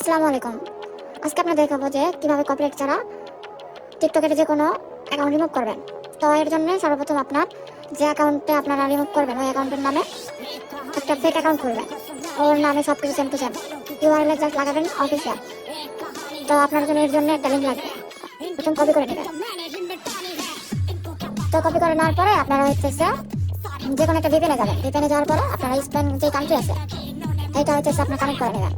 আসসালামু আলাইকুম। আজকে আপনাদের দেখাবো যে কিভাবে কপিরাইট ছাড়া টিকটকের যে কোনো অ্যাকাউন্ট রিমুভ করবেন। তো এর জন্য সর্বপ্রথম আপনার যে অ্যাকাউন্টে আপনারা রিমুভ করবেন ওই অ্যাকাউন্টের নামে একটা ফেক অ্যাকাউন্ট খুলবেন। ওর নামে সব কিছু same to same, URL just লাগাবেন অফিসিয়াল। তো আপনার জন্য এর জন্য একটা লিঙ্ক লাগবে, প্রথম কপি করে নেবেন। তো কপি করে নেওয়ার পরে আপনারা হচ্ছে যে কোনো একটা ভিপিএনে যাবেন। ভিপিএনে যাওয়ার পরে আপনারা স্পেন যে কান্ট্রি আছে এইটা হচ্ছে আপনার কানেক্ট করে নেবেন।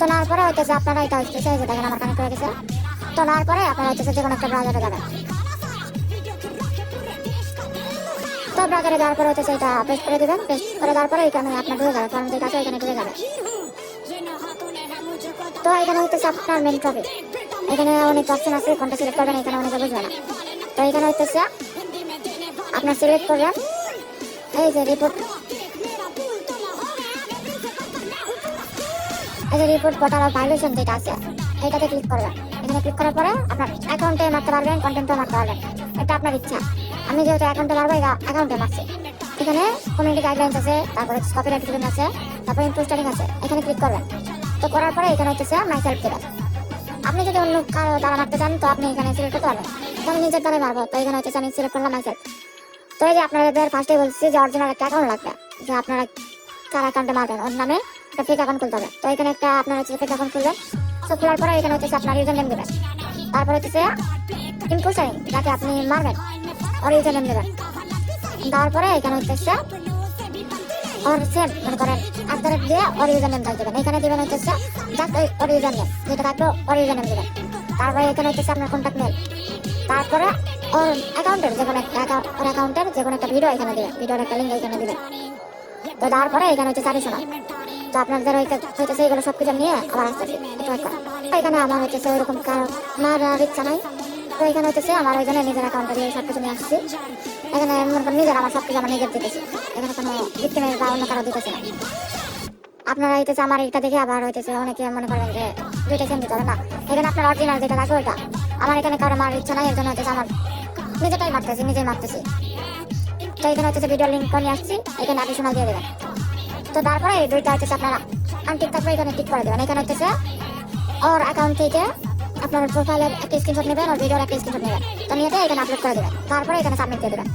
তো নেওয়ার পরে হচ্ছে আপনারা এটা হচ্ছে যে দেখেন আমার কানেক্ট করে গেছে। তো নেওয়ার পরে আপনারা হচ্ছে যে কোনো একটা ব্রাউজারে যাবেন। তো ব্রাউজারে যাওয়ার পরে হচ্ছে এটা পেস্ট করে দেবেন। পেস্ট করে দেওয়ার পরে এখানে আপনার ঢুকে যাবে, ফর্ম যেটা আছে এখানে ঢুকে যাবে। তো এখানে হচ্ছে আপনার মেন টপিক, এখানে অনেক অপশন আছে, কোনটা সিলেক্ট করবেন এখানে অনেকে বুঝবে না। তো এখানে হচ্ছে আপনার সিলেক্ট করবেন এই যে রিপোর্ট, এই যে রিপোর্ট পোর্টাল অফ ভায়োলেশন যেটা আছে এটাতে ক্লিক করবেন। এখানে ক্লিক করার পরে আপনার অ্যাকাউন্টে মারতে পারবেন, কন্টেন্টও মারতে পারবেন, এটা আপনার ইচ্ছা। আমি যেহেতু অ্যাকাউন্টে মারবো অ্যাকাউন্টে মারছি। এখানে কমিউনিটি গাইডলাইন্স আছে, তারপরে কপিরাইট ফ্রি আছে, তারপরে ইনফোস্টারিং আছে, এখানে ক্লিক করবেন। তো করার পরে এখানে হচ্ছে মাই সেলফ দেবেন। আপনি যদি অন্য কারো দ্বারা মারতে চান তো আপনি এখানে সিলেক্ট করতে পারবেন। তো আমি নিজের দ্বারাই মারবো, তো এখানে হচ্ছে আমি সিলেক্ট করলাম মাই সেলফ। তো এই যে আপনাদের ফার্স্টে বলছি যে অরিজিনাল একটা অ্যাকাউন্ট লাগবে, যে আপনারা কার অ্যাকাউন্টে মারবেন ওর নামে একটা ফেক অ্যাকাউন্ট খুলতে হবে। তো এখানে একটা আপনার হচ্ছে ফেক অ্যাকাউন্ট খুলবেন। তো খোলার পরে এখানে হচ্ছে আপনার ইউজার নেম দেবেন, তারপর হচ্ছে ইনফোস্টারিং যাকে আপনি মারবেন ওর ইউজার নেম দেবেন। দেওয়ার পরে এখানে হচ্ছে ওর সেম মনে করেন @ দিয়ে ওর ইউজার নেম দেবেন। এখানে দেবেন হচ্ছে জাস্ট ওর ইউজার নেম যেটা থাকবে ওর ইউজার নেম দেবেন। তারপরে এখানে হচ্ছে আপনার কন্ট্যাক্ট মেল, তারপরে ওর অ্যাকাউন্টের যে কোনো একটা ওর অ্যাকাউন্টের যে কোনো একটা ভিডিও এখানে দেবেন, ভিডিওর একটা লিঙ্ক এখানে দেবেন। তো দেওয়ার পরে এখানে হচ্ছে চারিশোনা। তো আপনাদের হইতেছে এগুলো সব কিছু নিয়ে আবার আসতেছি এখানে আমার হচ্ছে ওইরকম মারার ইচ্ছা নাই। তো এখানে হচ্ছে আমার ওই জন্য নিজের অ্যাকাউন্টে দিয়ে সব কিছু নিয়ে আসছি। এখানে নিজের আমার সব কিছু আমার নিজের দিতেছি, এখানে কোনো ভিক্টিমের বা অন্য কারো দিতেছে না। আপনারা হইতেছে আমার এটা দেখে আবার হইতেছে অনেকে মনে করেন যে দুইটা সেম দিতে হবে না। এখানে আপনার অরিজিনাল যেটা থাকে ওইটা, আমার এখানে কারো মারার ইচ্ছা নাই, এর জন্য হচ্ছে আমার নিজেটাই মারতেছি, নিজেই মারতেছি। তো এখানে হচ্ছে ভিডিও লিঙ্ক নিয়ে আসছি, এখানে অ্যাডিশনাল দিয়ে দেবেন। তো তারপরে এই দুইটা হচ্ছে আপনারা আনটিক থাকবে এখানে টিক করে দেবেন। এখানে হচ্ছে ওর অ্যাকাউন্ট থেকে আপনার প্রোফাইলের একটা স্ক্রিনশট নেবেন, ওর ভিডিওর একটা স্ক্রিনশট নেবেন। তো নিয়ে এখানে আপলোড করে দেবেন, তারপরে এখানে সাবমিট দিয়ে দেবেন।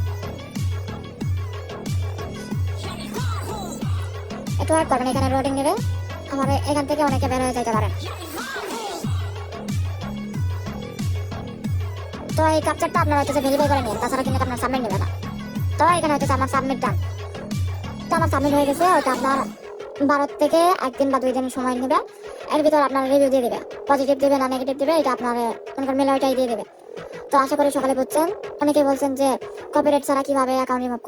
একটু ওয়েট করবেন, এখানে লোডিং নেবে। আমার এখান থেকে অনেকে বের হয়ে যেতে পারেন। তো এই ক্যাপচারটা আপনারা হচ্ছে ভেরিফাই করে নিন, তাছাড়া কিন্তু আপনার সাবমিট নেবে না। তো এখানে হচ্ছে আমার সাবমিট ডান। তো আমার সাবমিট হয়ে গেছে, ওটা আপনার 12 থেকে 1 দিন বা 2 দিন সময় নেবে। এর ভিতর আপনার রিভিউ দিয়ে দেবে, পজিটিভ দেবে না নেগেটিভ দেবে, এটা আপনার মনে করেন মেলে ওইটাই দিয়ে দেবে। তো আশা করি সকালে বুঝছেন। অনেকে বলছেন যে কপিরাইট ছাড়া কিভাবে অ্যাকাউন্ট রিমুভ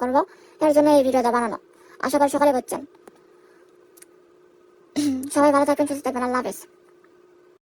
করবো, এর জন্য এই ভিডিওটা বানানো। আশা করি সকালে বুঝছেন। সবাই ভালো থাকবেন, সুস্থ থাকবেন, আল্লাহ হাফেজ।